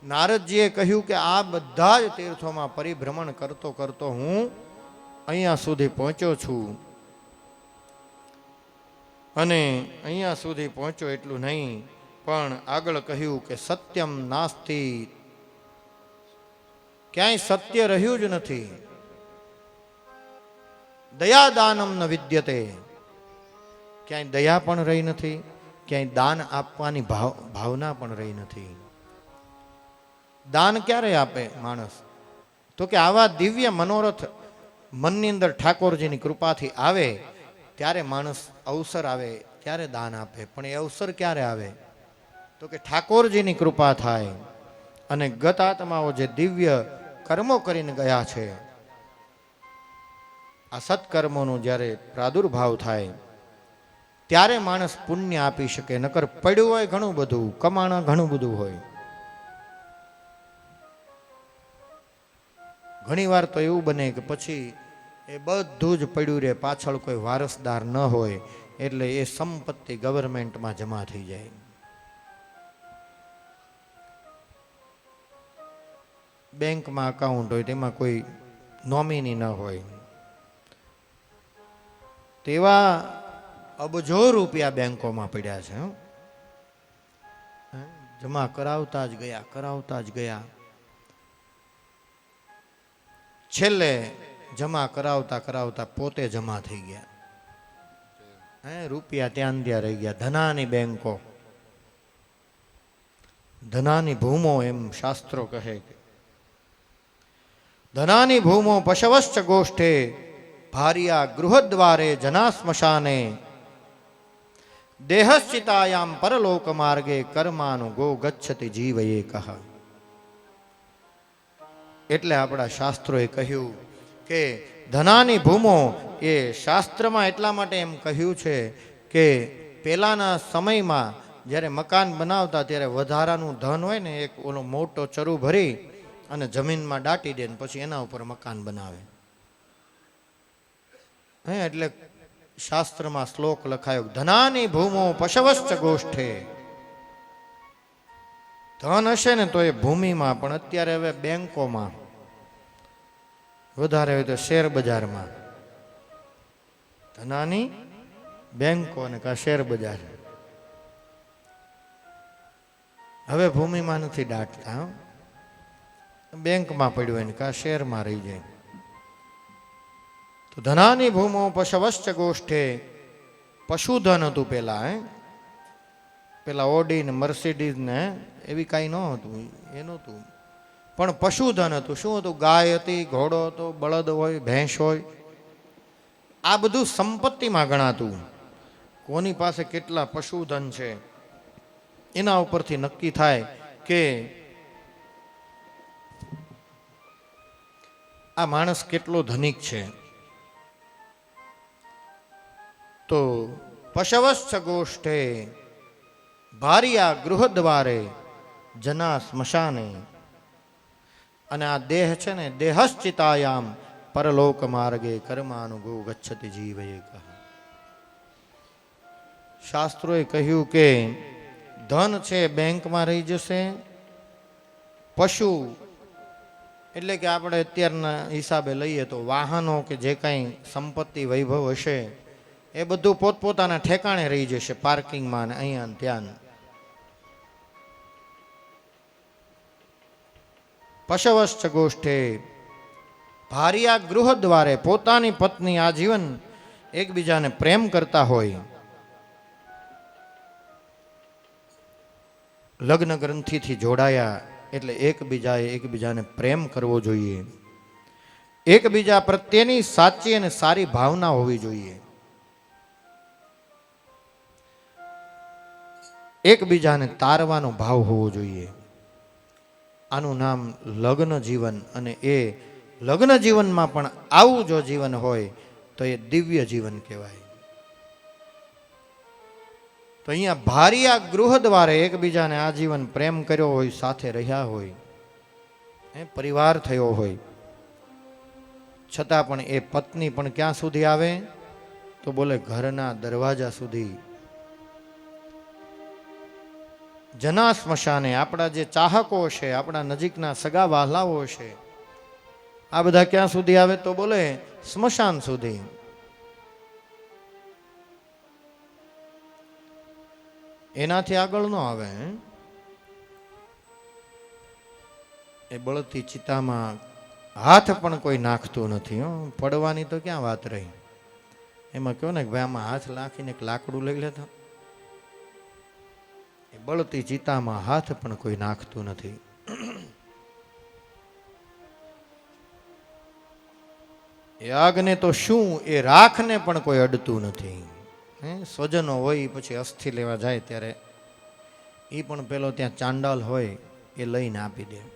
નારદજીએ કહ્યું કે આ બધા જ તીર્થોમાં પરિભ્રમણ કરતો કરતો હું અહીંયા સુધી પહોંચ્યો છું. અને અહીંયા સુધી પહોંચ્યો એટલું નહીં, પણ આગળ કહ્યું કે સત્યમ નાસ્તિ, ક્યાંય સત્ય રહ્યું જ નથી. દયાદાનમ ન વિદ્યતે, ક્યાંય દયા પણ રહી નથી, ક્યાંય દાન આપવાની ભાવના પણ રહી નથી. દાન ક્યારે આપે માણસ? તો કે આવા દિવ્ય મનોરથ મનની અંદર ઠાકોરજીની કૃપાથી આવે ત્યારે માણસ અવસર આવે ત્યારે દાન આપે. પણ એ અવસર ક્યારે આવે? તો કે ઠાકોરજીની કૃપા થાય અને ગત આત્માઓ જે દિવ્ય કર્મો કરીને ગયા છે, આ સત્કર્મોનો જ્યારે પ્રાદુર્ભાવ થાય ત્યારે માણસ પુણ્ય આપી શકે. નકર પડ્યું હોય ઘણું બધું, કમાણા ઘણું બધું હોય. ઘણી વાર તો એવું બને કે પછી એ બધું જ પડ્યું રહે, પાછળ કોઈ વારસદાર ન હોય, એટલે એ સંપત્તિ ગવર્મેન્ટમાં જમા થઈ જાય. બેંકમાં અકાઉન્ટ હોય, તેમાં કોઈ નોમિની ન હોય, તેવા અબજો રૂપિયા બેંકોમાં પડ્યા છે. જમા કરાવતા જ ગયા. છેલ્લે જમા કરાવતા પોતે જમા થઈ ગયા. રૂપિયા ત્યાં રહી ગયા. ધનાની બેંકો, ધનાની ભૂમો, એમ શાસ્ત્રો કહે. ધનાની ભૂમો પશવશ્ચ ગોષ્ઠે, ભાર્યા ગૃહદ્વારે જના સ્મશાને, દેહશ્ચિતાયામ પરલોક માર્ગે, કર્માનું ગો ગચ્છતિ જીવ એકઃ. એટલે આપણા શાસ્ત્રોએ કહ્યું કે ધનાની ભૂમો, એ શાસ્ત્રમાં એટલા માટે એમ કહ્યું છે કે પહેલાના સમયમાં જ્યારે મકાન બનાવતા ત્યારે વધારાનું ધન હોય ને, એક ઓલો મોટો ચરુ ભરી અને જમીનમાં દાટી દે ને પછી એના ઉપર મકાન બનાવે. એટલે શાસ્ત્રમાં શ્લોક લખાયો, ધનાની ભૂમો પશવશ્ચ ગોષ્ઠે. ધન હશે ને તો એ ભૂમિમાં, પણ અત્યારે હવે બેંકોમાં, વધારે હોય તો શેર બજારમાં. ધનાની બેંકો અને કા શેર બજાર. હવે ભૂમિમાં નથી દાટતા, બેંકમાં પડ્યું હોય ને કા શેરમાં રહી જાય. તો ધનાની ભૂમો પશવશ્ચ ગોષ્ઠે. પશુધન હતું પેલા ઓડી ને મર્સિડીઝ ને એવી કાંઈ ન હતું, એ નહોતું. પણ પશુધન હતું. શું હતું? ગાય હતી, ઘોડો હતો, બળદ હોય, ભેંસ હોય. આ બધું સંપત્તિમાં ગણાતું. કોની પાસે કેટલા પશુધન છે એના ઉપરથી નક્કી થાય કે આ માણસ કેટલો ધનિક છે. તો પશવશ્ચ ગોષ્ઠે, ભાર્યા ગૃહદ્વારે જના સ્મશાને. અને આ દેહ છે ને, દેહશ્ચિતાયામ પરલોક માર્ગે, કર્માનુગો ગચ્છતિ જીવ એકઃ. શાસ્ત્રોએ કહ્યું કે ધન છે બેંકમાં રહી જશે. પશુ એટલે કે આપણે અત્યારના હિસાબે લઈએ તો વાહનો કે જે કાંઈ સંપત્તિ વૈભવ હશે એ બધું પોતપોતાના ઠેકાણે રહી જશે, પાર્કિંગમાં ને અહીંયા ને ત્યાં. પશવશ્ચ ગોષ્ઠે, ભાર્યા ગૃહદ્વારે, પોતાની પત્ની આજીવન એકબીજાને પ્રેમ કરતા હોય. લગ્ન ગ્રંથિથી જોડાયા એટલે એકબીજાને પ્રેમ કરવો જોઈએ. એકબીજા પ્રત્યેની સાચી અને સારી ભાવના હોવી જોઈએ. એકબીજાને તારવાનો ભાવ હોવો જોઈએ. આનું નામ લગ્ન જીવન. અને એ લગ્ન જીવનમાં પણ આવું જો જીવન હોય તો એ દિવ્ય જીવન કહેવાય. તો અહીંયા ભાર્યા ગૃહ દ્વારે એકબીજાને આજીવન પ્રેમ કર્યો હોય, સાથે રહ્યા હોય, પરિવાર થયો હોય, છતાં પણ એ પત્ની પણ ક્યાં સુધી આવે? તો બોલે ઘરના દરવાજા સુધી. જના સ્મશાને, આપણા જે ચાહકો છે, આપણા નજીકના સગા વહાલાઓ છે, આ બધા ક્યાં સુધી આવે તો બોલે સ્મશાન સુધી. એનાથી આગળ ન આવે. એ બળતી ચિતામાં હાથ પણ કોઈ નાખતું નથી. પડવાની તો ક્યાં વાત રહી. એમાં કહો ને કે ભાઈ આમાં હાથ નાખીને એક લાકડું લઈ લેતા. એ બળતી ચિતામાં હાથ પણ કોઈ નાખતું નથી. એ આગને તો શું, એ રાખને પણ કોઈ અડતું નથી. સ્વજનો હોય પછી અસ્થિ લેવા જાય ત્યારે એ પણ પેલો ત્યાં ચાંડાલ હોય એ લઈને આપી દે.